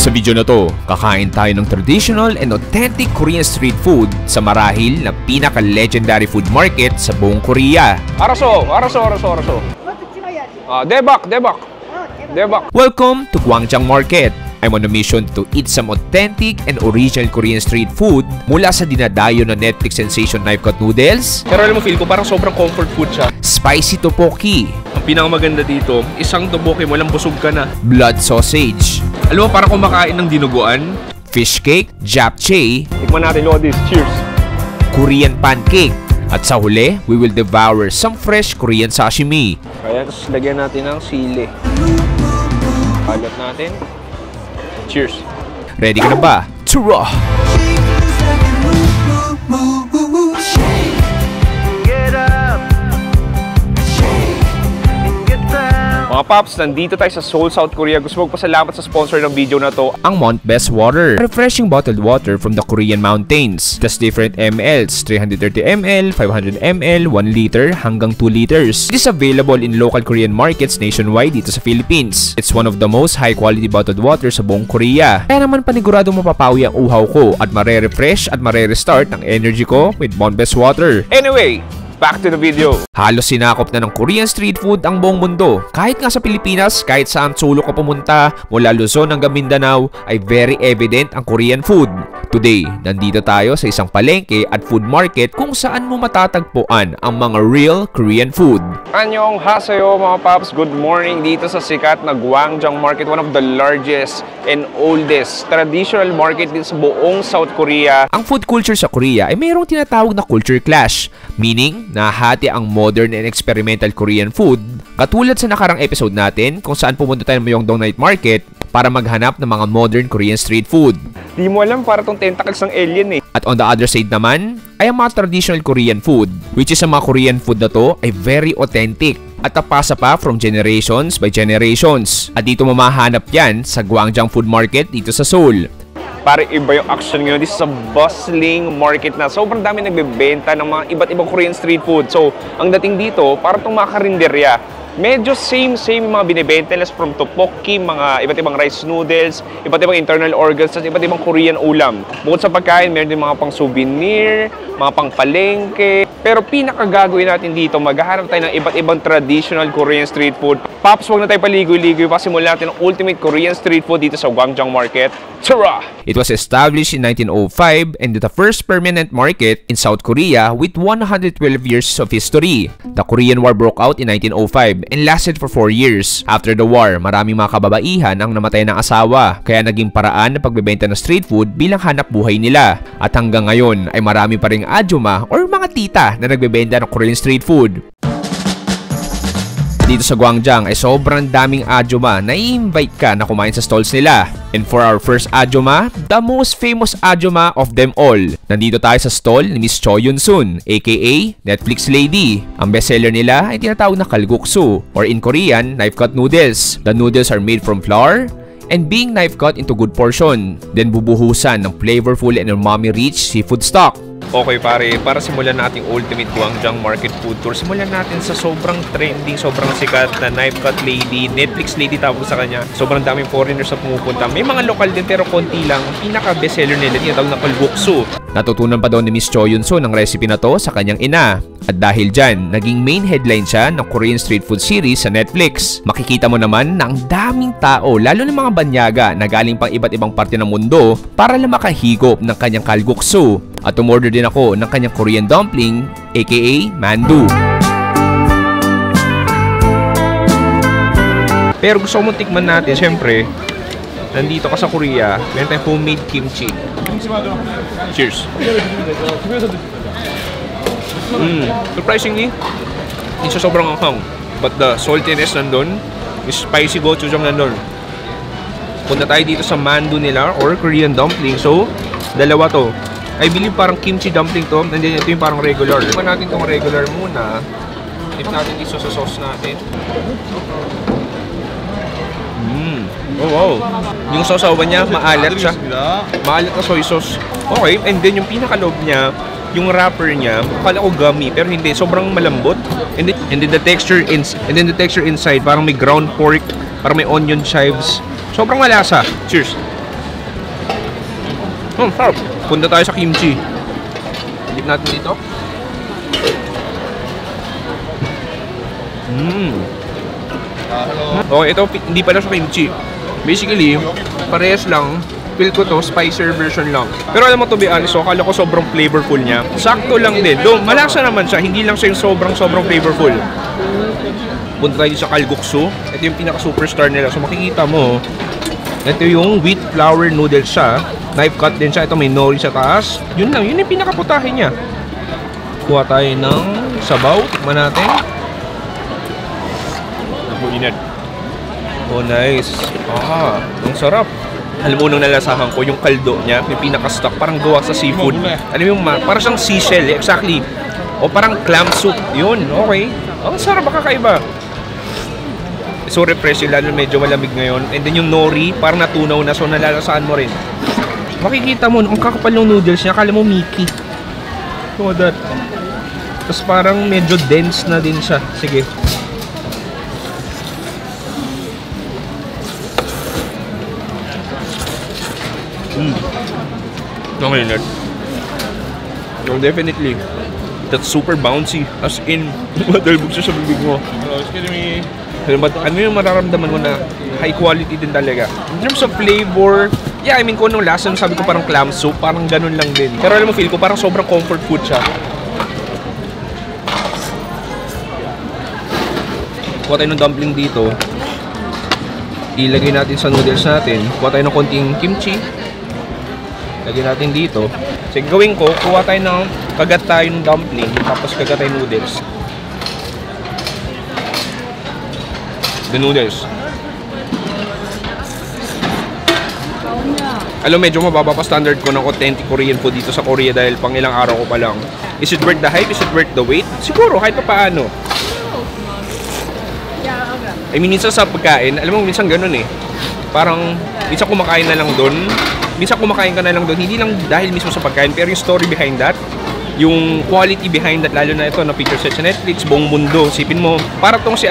Sa video na to, kakain tayo ng traditional and authentic Korean street food sa marahil na pinaka-legendary food market sa buong Korea. Araso. Debak. Welcome to Gwangjang Market. I'm on a mission to eat some authentic and original Korean street food mula sa dinadayo na Netflix sensation knife cut noodles. Pero alam mo, feel ko parang sobrang comfort food siya. Spicy tteokbokki. Ang pinakamaganda dito, isang tteokbokki mo lang busog ka na. Blood sausage. Alam mo, parang kumakain ng dinuguan. Fish cake, japchae. Tikman natin, Lodis. Cheers! Korean pancake. At sa huli, we will devour some fresh Korean sashimi. Kaya, tapos lagyan natin ng sili. Palat natin. Cheers! Ready ka na ba? Tara! Mga Pops, nandito tayo sa Seoul, South Korea. Gusto magpasalamat sa sponsor ng video na to, ang Mount Best Water. Refreshing bottled water from the Korean mountains. Plus different mLs, 330 ml, 500 ml, 1 liter, hanggang 2 liters. It is available in local Korean markets nationwide dito sa Philippines. It's one of the most high quality bottled water sa buong Korea. Kaya naman paniguradong mapapawi ang uhaw ko at marerefresh at marerestart ang energy ko with Mount Best Water. Anyway, back to the video. Halos sinakop na ng Korean street food ang buong mundo. Kahit nga sa Pilipinas, kahit saan sulok ka pumunta, mula Luzon hanggang Mindanao, ay very evident ang Korean food. Today, nandito tayo sa isang palengke at food market kung saan mo matatagpuan ang mga real Korean food. Annyeonghaseyo mga Pops, good morning dito sa sikat na Gwangjang Market, one of the largest and oldest traditional market dito sa buong South Korea. Ang food culture sa Korea ay mayroong tinatawag na culture clash, meaning nahati ang modern and experimental Korean food. Katulad sa nakarang episode natin kung saan pumunta tayo ng Myeongdong Night Market para maghanap ng mga modern Korean street food. Di mo alam, para tong tentacles ng alien eh. At on the other side naman ay ang mga traditional Korean food, which is ang mga Korean food na to ay very authentic at napasa pa from generations by generations. At dito mamahanap yan sa Gwangjang Food Market dito sa Seoul. Para iba yung action ngayon, this is a bustling market na sobrang dami nagbebenta ng mga iba't ibang Korean street food. So, ang dating dito, para itong mga karinderya, medyo same yung mga binibenta nila from tteokbokki, mga iba't ibang rice noodles, iba't ibang internal organs, at iba't ibang Korean ulam. Bukod sa pagkain, meron din mga pang souvenir, mga pang palengke. Pero pinakagagawin natin dito, maghahanap tayo ng iba't ibang traditional Korean street food. Pops, huwag na tayo paligoy-ligoy, pasimulan natin ang ultimate Korean street food dito sa Gwangjang Market. Tara! It was established in 1905 and the first permanent market in South Korea with 112 years of history. The Korean War broke out in 1905 and lasted for 4 years. After the war, maraming mga kababaihan ang namatay ng asawa, kaya naging paraan ng pagbebenta ng street food bilang hanap buhay nila. At hanggang ngayon ay marami pa ring adyuma or mga tita na nagbebenta ng Korean street food. Dito sa Gwangjang ay sobrang daming adyuma na i-invite ka na kumain sa stalls nila. And for our first adyuma, the most famous adyuma of them all. Nandito tayo sa stall ni Miss Cho Yun-sun, aka Netflix Lady. Ang bestseller nila ay tinatawag na kalguksu, or in Korean, knife cut noodles. The noodles are made from flour and being knife cut into good portion. Then bubuhusan ng flavorful and umami-rich seafood stock. Okay pare, para simulan natin ultimate Gwangjang Market food tour, simulan natin sa sobrang trending, sobrang sikat na knife cut lady, Netflix lady tawag sa kanya. Sobrang daming foreigners na pumupunta. May mga lokal din pero konti lang. Pinaka bestseller nila tinatawag na kalguksu. Natutunan pa daw ni Miss Cho Yun-sun ang recipe na to sa kanyang ina. At dahil dyan, naging main headline siya ng Korean street food series sa Netflix. Makikita mo naman na ang daming tao, lalo ng mga banyaga na galing pang iba't ibang parte ng mundo para lang makahigop ng kanyang kalguksu. At umorder din ako ng kanyang Korean dumpling, aka mandu. Pero gusto mo tikman natin, syempre, nandito ka sa Korea, meron tayong homemade kimchi. Cheers! Surprisingly, hindi siya sobrang anghang. But the saltiness nandun, yung spicy gochujang nandun. Punta tayo dito sa mandu nila or Korean dumpling. So, dalawa to. I believe parang kimchi dumpling to. Nandiyan ito yung parang regular. Tignan natin itong regular muna. Tip natin dito sa sauce natin. Oh wow. Yung sausawan niya, maalat siya. Maalat na soy sauce. Okay, and then yung pinakaloob niya, yung wrapper niya, akala ko gummy pero hindi, sobrang malambot. And then the texture inside, parang may ground pork, parang may onion chives. Sobrang malasa. Cheers. Sarap. Punta tayo sa kimchi. Dip natin dito. Okay, ito hindi pala siya kimchi. Basically, parehas lang. Feel ko to, spicier version lang. Pero alam mo, to be honest, akala ko sobrang flavorful niya. Sakto lang din. Though, malasa naman siya. Hindi lang siya yung sobrang flavorful. Punta tayo sa kalguksu. Ito yung pinaka-superstar nila. So, makikita mo, ito yung wheat flour noodles siya. Knife cut din siya. Ito may nori sa taas. Yun lang. Yun yung pinakaputahe niya. Kuha tayo ng sabaw. Tikman natin. Inad. Oh, nice. Ang sarap. Alam mo, nung nalasahan ko, yung kaldo niya, yung pinaka-stock, parang gawa sa seafood. Alam mo, parang siyang seashell, exactly. O parang clam soup. Yun, okay. Ang sarap, kakaiba. So refreshing, lalo medyo malamig ngayon. And then yung nori, parang natunaw na, so nalalasaan mo rin. Makikita mo, ang kakapal ng noodles niya, akala mo Mickey. So that. Tapos parang medyo dense na din siya. Sige. Okay, nerd. No, definitely. That's super bouncy. As in, madalbog siya sa bibig mo. Excuse me. Ano yung mararamdaman mo na high quality din talaga. In terms of flavor, yeah, I mean, kung anong lasa, sabi ko parang clam soup, parang ganun lang din. Pero alam mo, feel ko parang sobrang comfort food siya. Kuha tayo ng dumpling dito. Ilagay natin sa noodles natin. Kuha tayo ng konting kimchi. Lagyan natin dito. So, gawin ko, kuha tayo ng kagat tayo ng dumpling, tapos kagat tayo noodles. The noodles. Alam, medyo mababa pa standard ko ng authentic Korean food dito sa Korea dahil pang ilang araw ko pa lang. Is it worth the hype? Is it worth the wait? Siguro, kahit pa paano. I mean, minsan sa pagkain, alam mo, minsan ganun eh. Parang, minsan kumakain na lang doon. Minsan kumakain ka na lang doon, hindi lang dahil mismo sa pagkain, pero yung story behind that, yung quality behind that, lalo na ito na feature set sa Netflix, buong mundo. Sipin mo, para tong si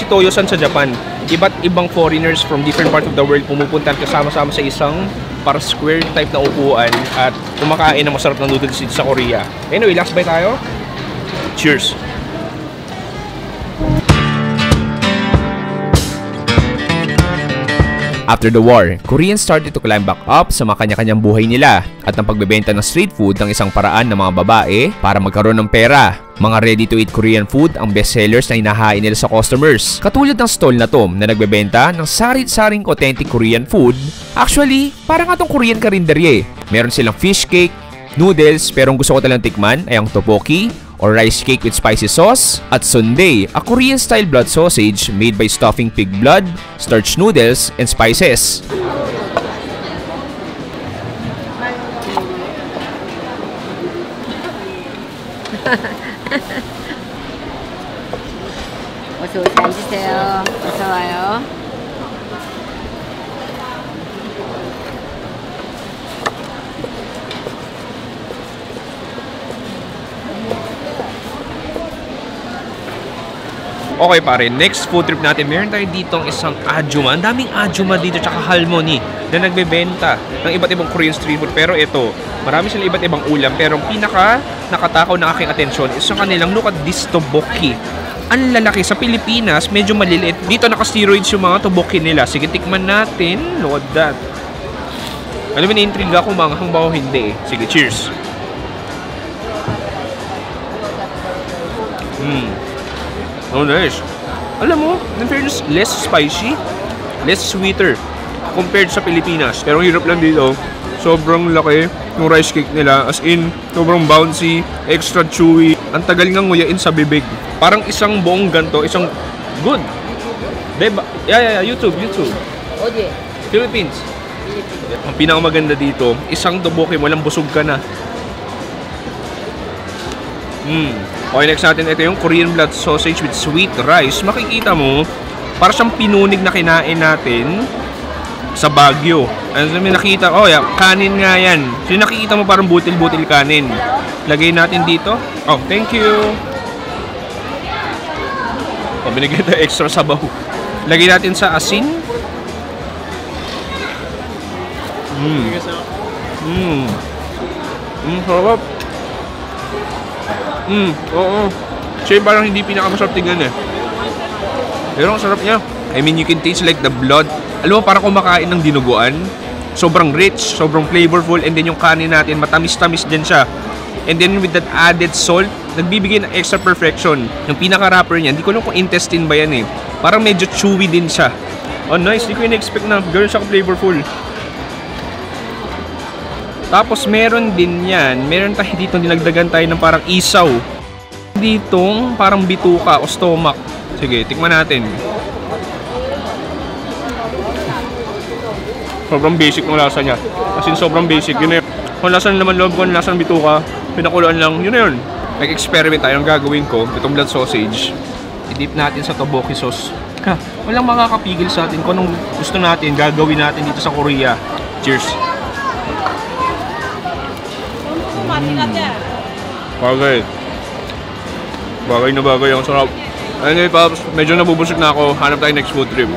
Toyo-san sa Japan. Iba't ibang foreigners from different part of the world pumupunta kasama-sama sa isang para square type na upuan at kumakain ng masarap na noodles dito sa Korea. Anyway, last bite tayo. Cheers! After the war, Koreans started to climb back up sa mga kanya-kanyang buhay nila at ang pagbebenta ng street food ng isang paraan ng mga babae para magkaroon ng pera. Mga ready-to-eat Korean food ang bestsellers na hinahain nila sa customers. Katulad ng stall na to na nagbebenta ng sarit-saring authentic Korean food. Actually, parang atong Korean karinderye. Meron silang fish cake, noodles, pero ang gusto ko talang tikman ay ang tteokbokki or rice cake with spicy sauce, at sundae, a Korean-style blood sausage made by stuffing pig blood, starch noodles, and spices. 어서 앉으세요. 어서 와요. Okay pare, next food trip natin, meron tayo dito ang isang ajuma. Ang daming ajuma dito, tsaka halmoni na nagbebenta ng iba't ibang Korean street food. Pero ito, marami silang iba't ibang ulam. Pero ang pinaka nakatakaw ng aking atensyon is sa kanilang, look at this tteokbokki. Ang lalaki. Sa Pilipinas, medyo maliliit. Dito naka-steroids yung mga tteokbokki nila. Sige, tikman natin. Look at that. Alam mo, na-intriga ko manghang ba o hindi eh. Sige, cheers. Oh, nice. Alam mo, in fairness, less spicy, less sweeter compared sa Pilipinas. Pero ang hirap lang dito, sobrang laki ng rice cake nila. As in, sobrang bouncy, extra chewy. Ang tagal nga nguyain sa bibig. Parang isang buong ganto, isang good. Diba? Yeah, YouTube. 어디? Philippines. Ang pinakamaganda dito, isang tteokbokki mo lang busog ka na. Okay, next natin, ito yung Korean blood sausage with sweet rice. Makikita mo, para siyang pinunig na kinain natin sa Baguio. Ano may nakita? Oh, yeah, kanin nga yan. So, nakikita mo parang butil-butil kanin. Lagay natin dito. Oh, thank you. Oh, binigyan tayo extra sabaw. Lagay natin sa asin. Sarap. Oo. Siya yung parang hindi pinakamasarap tingnan eh. Pero ang sarap niya. I mean, you can taste like the blood. Alam mo, parang kumakain ng dinuguan. Sobrang rich, sobrang flavorful, and then yung kanin natin, matamis-tamis din siya. And then with that added salt, nagbibigay ng extra perfection. Yung pinaka-wrapper niya, hindi ko alam kung intestine ba yan eh. Parang medyo chewy din siya. Oh, nice. Hindi ko in-expect na gano'n siya ka-flavorful. Tapos meron din yan. Meron tayo dito, dinagdagan tayo ng parang isaw. Ditong parang bituka o stomach. Sige, tikman natin. Sobrang basic ng lasa niya. As in, sobrang basic. Yun na yun. Kung lasa naman loob ko, lasa ng bituka, pinakuluan lang, yun na yun. Nag-experiment tayo. Ang gagawin ko, itong blood sausage, i-dip natin sa tteokbokki sauce. Walang makakapigil sa atin kung anong gusto natin, gagawin natin dito sa Korea. Cheers! Bagay. Bagay na bagay. Ang sarap. Anyway, Paps, medyo nabubusog na ako. Hanap tayo next food trip.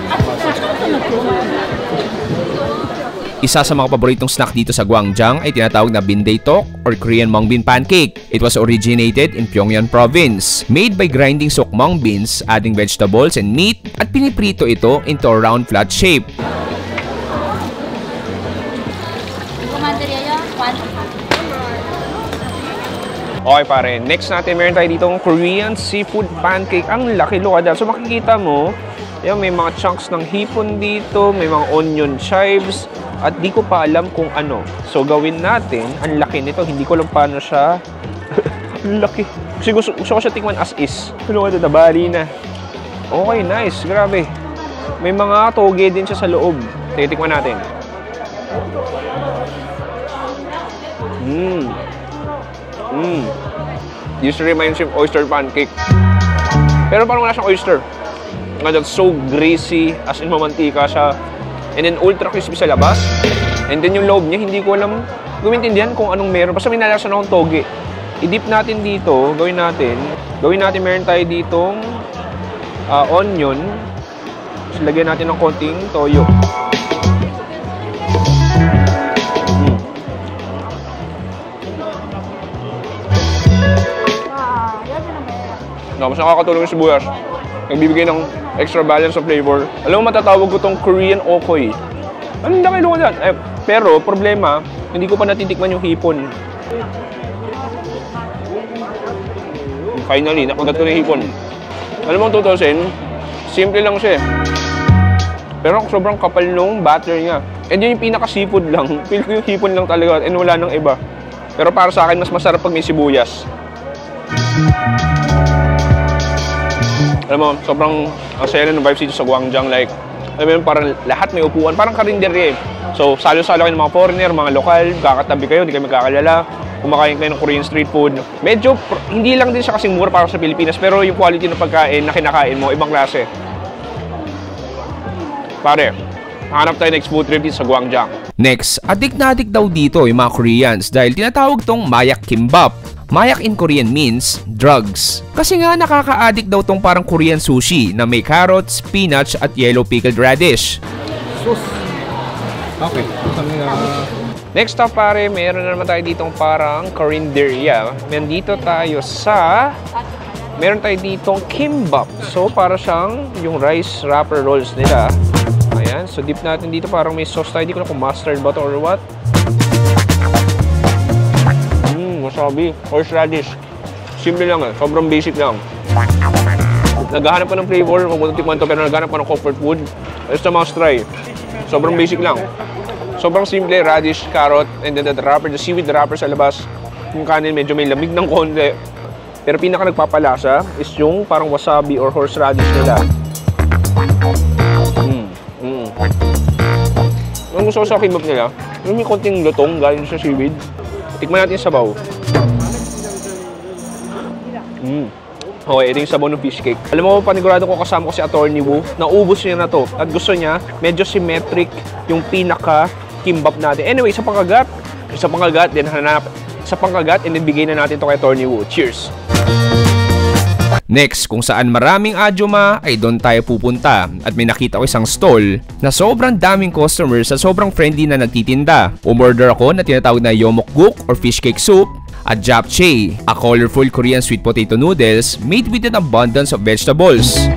Isa sa mga paboritong snack dito sa Gwangjang ay tinatawag na bindae-tok or Korean mung bean pancake. It was originated in Pyongyang province. Made by grinding soak mung beans, adding vegetables and meat, at piniprito ito into a round flat shape. Okay pare, next natin meron tayo ditong Korean seafood pancake. Ang laki lokada. So makikita mo, yan, may mga chunks ng hipon dito, may mga onion chives, at di ko pa alam kung ano. So gawin natin, ang laki nito, hindi ko alam paano siya. Ang laki. Kasi gusto ko siya tikman as is. Ano ka bali na. Okay, nice. Grabe. May mga toge din siya sa loob. Titikman natin. This reminds me of oyster pancake. Pero parang wala siyang oyster. That's so greasy, as in mamantika siya. And then ultra crispy sa labas. And then yung loob niya, hindi ko alam gumintindihan kung anong meron. Basta may nalasan akong toge. I-dip natin dito, gawin natin meron tayo ditong onion. So, lagyan natin ng konting toyo. Mas nakakatulong yung sibuyas. Nagbibigay ng extra balance of flavor. Alam mo, matatawag ko tong Korean okoy. Ano na kayo dyan? Pero, problema, hindi ko pa natitikman yung hipon. Finally, nakagat ko na yung hipon. Alam mo, tutusin, simple lang siya. Pero sobrang kapal nung batter niya. And yun yung pinaka-seafood lang. Feel ko yung hipon lang talaga and wala nang iba. Pero para sa akin, mas masarap pag may sibuyas. Alam mo, sobrang ang saya ng vibes dito sa Gwangjang. Like, alam mo, parang lahat may upuan. Parang karinderya eh. So, salo-salo kayo ng mga foreigner, mga lokal, kakatabi kayo, hindi kayo magkakalala. Kumakain kayo ng Korean street food. Medyo, hindi lang din siya kasing mura para sa Pilipinas, pero yung quality ng pagkain na kinakain mo, ibang klase. Pare, hanap tayo next food trip dito sa Gwangjang. Next, adik na adik daw dito yung mga Koreans dahil tinatawag tong mayak kimbap. Mayak in Korean means drugs. Kasi nga nakaka-addict daw tong parang Korean sushi na may carrots, spinach at yellow pickled radish. Okay. Next up pare, meron na naman tayo ditong parang karinderya. Nandito tayo sa... Meron tayo ditong kimbap. So para siyang yung rice wrapper rolls nila. Ayan. So dip natin dito, parang may sauce tayo. Hindi ko na kung mustard ba to or what. Wasabi, horseradish. Simple lang eh. Sobrang basic lang. Naghahanap ka ng flavor, magpunta tikman to, pero naghahanap ka ng comfort food. It's a must try. Sobrang basic lang. Sobrang simple, radish, carrot, and then the wrapper, the seaweed wrapper sa labas. Yung kanin medyo may lamig ng konti. Pero pinaka nagpapalasa is yung parang wasabi or horseradish nila. Ang gusto ko sa kimbap nila, yung may konting lutong galing sa seaweed. Tikman natin yung sabaw. Okay, ito yung sabaw ng fish cake. Alam mo, panigurado ko kasama ko si Attorney Wu. Naubos niya na to. At gusto niya, medyo symmetric yung pinaka-kimbap natin. Anyway, sa pangkagat, and then bigay na natin to kay Attorney Wu. Cheers! Next, kung saan maraming Ajuma ay doon tayo pupunta at may nakita ko isang stall na sobrang daming customers at sobrang friendly na nagtitinda. Umorder ako na tinatawag na Yeomokguk or fish cake soup at japchae, a colorful Korean sweet potato noodles made with an abundance of vegetables.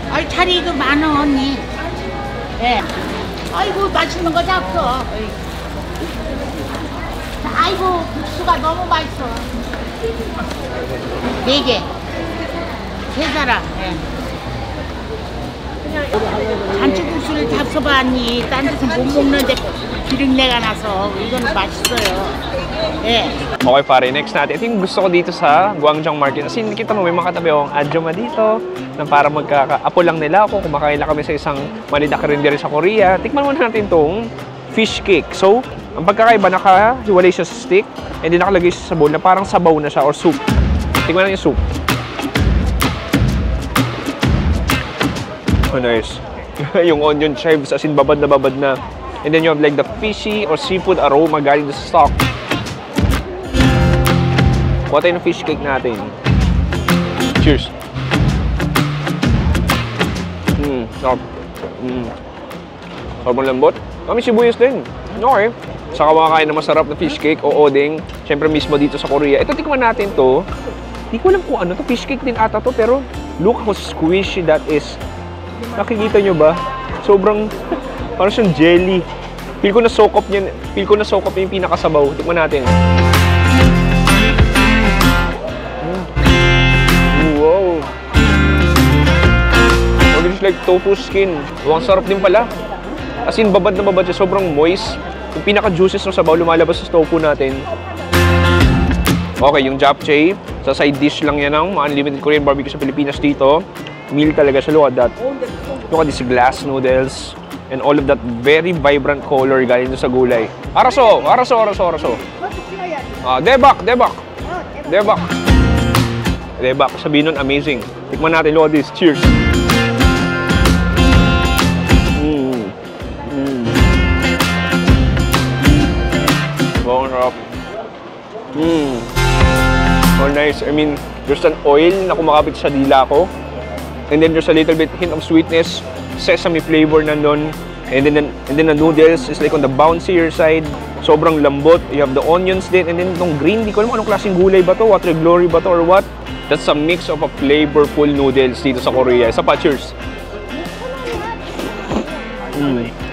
아이 자리도 많아 언니. 예. 아이고 맛있는 거 잡숴. 아이고 국수가 너무 맛있어. 4개. 3사람. 예. 잔치국수를 잡숴봤니? 딴 데서 못 먹는데 비린내가 나서 이거는 맛있어요. 예. Okay pare, next natin. Ito yung gusto ko dito sa Gwangjang Market. Kasi nakita mo, may mga katabi akong Ajuma dito na para magkaka-apo lang nila ako. Kumakain lang kami sa isang malita karinderya sa Korea. Tikman muna natin tong fish cake. So, ang pagkakaiba, nakahiwalay siya sa stick and then nakalagay siya sa bowl na parang sabaw na siya or soup. Tikman natin yung soup. Oh, nice. Yung onion chives, as in babad na. And then you have like the fishy or seafood aroma galing sa stock. Kuha tayo ng fish cake natin. Cheers! Sarap. Sarap ng lambot. Kami sibuyas din. Okay. Saka makakain na masarap na fish cake o odeng. Siyempre mismo dito sa Korea. Ito, tikman natin to. Di ko alam kung ano to. Fish cake din ata to. Pero look how squishy that is. Nakikita nyo ba? Sobrang parang siyang jelly. Feel ko na soak up niya yung pinakasabaw. Tikman natin. Wow! It's like tofu skin. Ang sarap din pala. As in, babad na babad siya. Sobrang moist. Yung pinaka-juices ng sabaw lumalabas sa tofu natin. Okay, yung japchae. Sa side dish lang yan ng unlimited Korean barbecue sa Pilipinas dito. Meal talaga siya. Look at that. Look at these glass noodles. And all of that very vibrant color galing sa gulay. Araso! Debak. Sabihin nun, amazing. Tikman natin. Look at this. Cheers! Wow, sarap. Oh, nice. I mean, there's an oil na kumakapit sa dila ko. And then there's a little bit hint of sweetness. Sesame flavor nandun. And then the noodles is like on the bouncier side. Sobrang lambot. You have the onions din. And then itong green, di ko alam anong klaseng gulay ba to? Water glory ba to or what? That's a mix of a flavorful noodles dito sa Korea. Isa pa, cheers.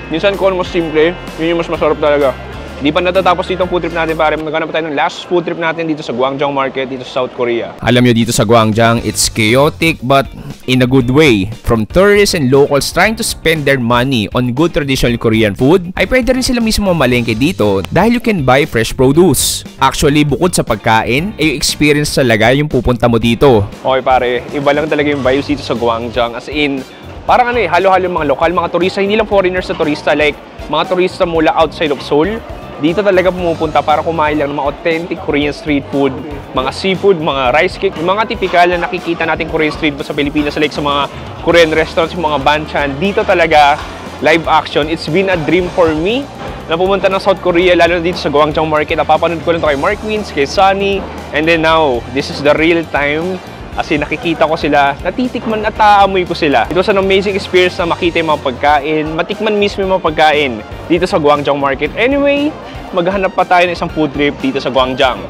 Minsan kung ano mas simple, yun yung mas masarap talaga. Di pa natatapos dito ang food trip natin, pare. Maghanap pa tayo ng last food trip natin dito sa Gwangjang Market, dito sa South Korea. Alam nyo, dito sa Gwangjang, it's chaotic but in a good way. From tourists and locals trying to spend their money on good traditional Korean food, ay pwede rin sila mismo mamalengke dito dahil you can buy fresh produce. Actually, bukod sa pagkain, ay yung experience talaga yung pupunta mo dito. Okay pare, iba lang talaga yung vibes dito sa Gwangjang. As in, parang ano halo-halo yung mga lokal, mga turista, hindi lang foreigners na turista, like mga turista mula outside of Seoul. Dito talaga pumupunta para kumain lang ng mga authentic Korean street food, mga seafood, mga rice cake, mga tipikal na nakikita natin Korean street food sa Pilipinas, like sa mga Korean restaurants, yung mga banchan. Dito talaga, live action. It's been a dream for me na pumunta ng South Korea, lalo na dito sa Gwangjang Market. Napapanood ko lang ito kay Mark Wins, kay Sunny, and then now, this is the real time. Kasi nakikita ko sila, natitikman at aamoy ko sila. It was an amazing experience na makita yung mga pagkain, matikman mismo yung mga pagkain dito sa Gwangjang Market. Anyway, maghanap pa tayo ng isang food trip dito sa Gwangjang.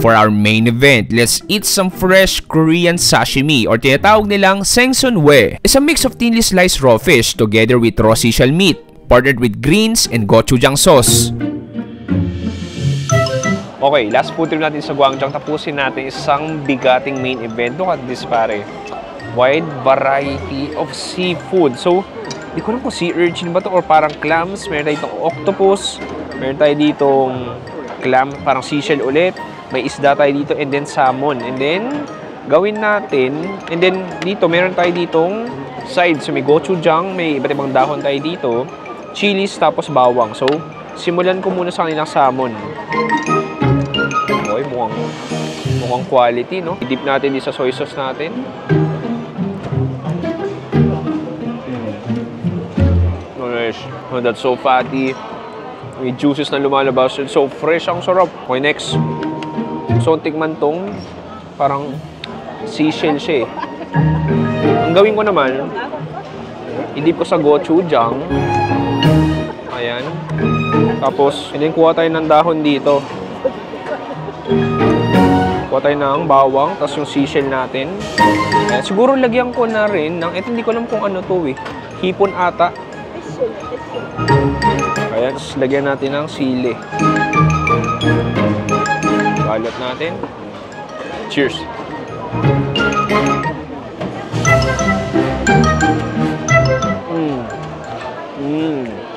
For our main event, let's eat some fresh Korean sashimi or tinatawag nilang sengsunwe. It's a mix of thinly sliced raw fish together with raw seashell meat, partnered with greens and gochujang sauce. Okay, last food trip natin sa Gwangjang. Tapusin natin isang bigating main event. Look at this, pare. Wide variety of seafood. So, di ko alam kung sea urchin ba to or parang clams. Meron tayo ditong octopus. Meron tayo ditong clam, parang seashell ulit. May isda tayo dito and then salmon. And then, gawin natin. And then, dito, meron tayo ditong side. So, may gochujang. May iba't ibang dahon tayo dito. chilies, tapos bawang. So, simulan ko muna sa kanilang salmon. Okay, mukhang quality, no? I-dip natin din sa soy sauce natin. Nice. Oh, that's so fatty. May juices na lumalabas. It's so fresh. Ang sarap. Okay, next. So, tikman tong parang seashell siya eh. Ang gawin ko naman, i-dip ko sa gochujang. Ayan. Tapos, and then kuha tayo ng dahon dito. Kuha tayo ng bawang, tapos yung seashell natin. Ayan. Siguro lagyan ko na rin ng, hindi ko alam kung ano to eh. Hipon ata. Ayan, tapos lagyan natin ng sili. Balot natin. Cheers!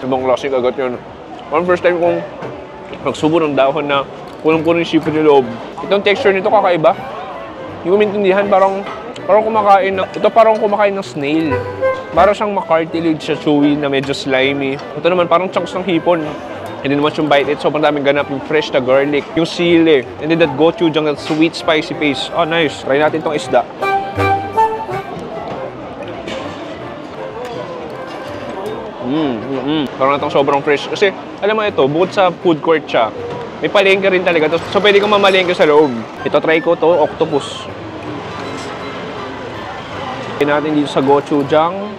Ibang klaseng agad yun. One first time kong magsubo ng dahon na punong-puno yung seafood yung loob. Itong texture nito kakaiba. Hindi ko maintindihan, parang kumakain ng, ito parang kumakain ng snail. Parang siyang macartilage siya, chewy na medyo slimy. Ito naman parang chunks ng hipon. And then once you bite it, sobrang daming ganap, yung fresh na garlic, yung sili, and then that gochujang, that sweet spicy paste. Oh, nice. Try natin tong isda. Parang natang sobrang fresh. Kasi, alam mo ito, bukod sa food court siya, may palengke rin talaga. So, pwede kang mamalengke sa loob. Ito, try ko to, octopus. Try natin dito sa gochujang.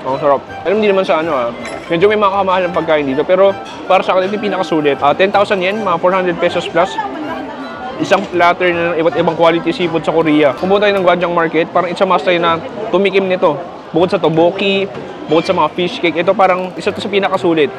Ang sarap. Alam, hindi naman sa ano medyo may makakamahal ng pagkain dito. Pero, para sa akin, ito yung pinakasulit. 10,000 yen, mga 400 pesos plus. Isang platter na iba't ibang quality seafood sa Korea. Kung pumunta tayo ng Gwangjang Market, parang it's a must tayo na tumikim nito. Bukod sa tteokbokki, bukod sa mga fish cake, ito parang isa to sa pinakasulit.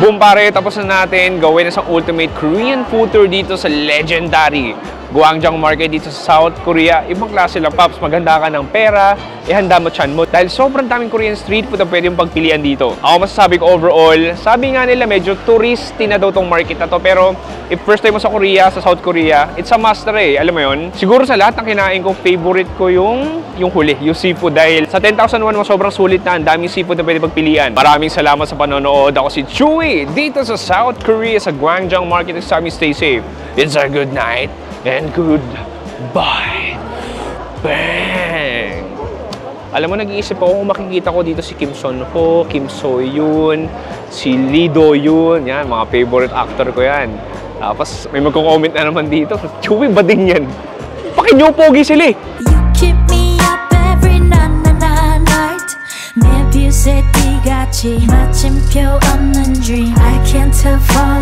Boom pare, tapos na natin gawin isang ultimate Korean food tour dito sa legendary Gwangjang Market dito sa South Korea. Ibang klase lang, Paps. Maganda ka ng pera, ihanda mo tiyan mo. Dahil sobrang daming Korean street food na pwede yung pagpilian dito. Ako masasabi ko overall, sabi nga nila medyo touristy na daw tong market na to. Pero if first time mo sa Korea, sa South Korea, it's a must eh. Alam mo yun? Siguro sa lahat ng kinain ko, favorite ko yung huli, yung seafood. Dahil sa 10,000 won mo, sobrang sulit na. Ang daming seafood na pwede pagpilian. Maraming salamat sa panonood. Ako si Chewy dito sa South Korea sa Gwangjang Market. Sa amin, stay safe. It's a good night. And goodbye. Bang! Alam mo, nag-iisip ako kung makikita ko dito si Kim Son Ho, Kim So Yoon, si Lee Do Yoon. Yan, mga favorite actor ko yan. Tapos may magko-comment na naman dito. Chewy, bading yan. Pakinyo, pogi sila eh. You keep me up every night. 내 뷰새 띠같이 마침표 없는 dream I can't avoid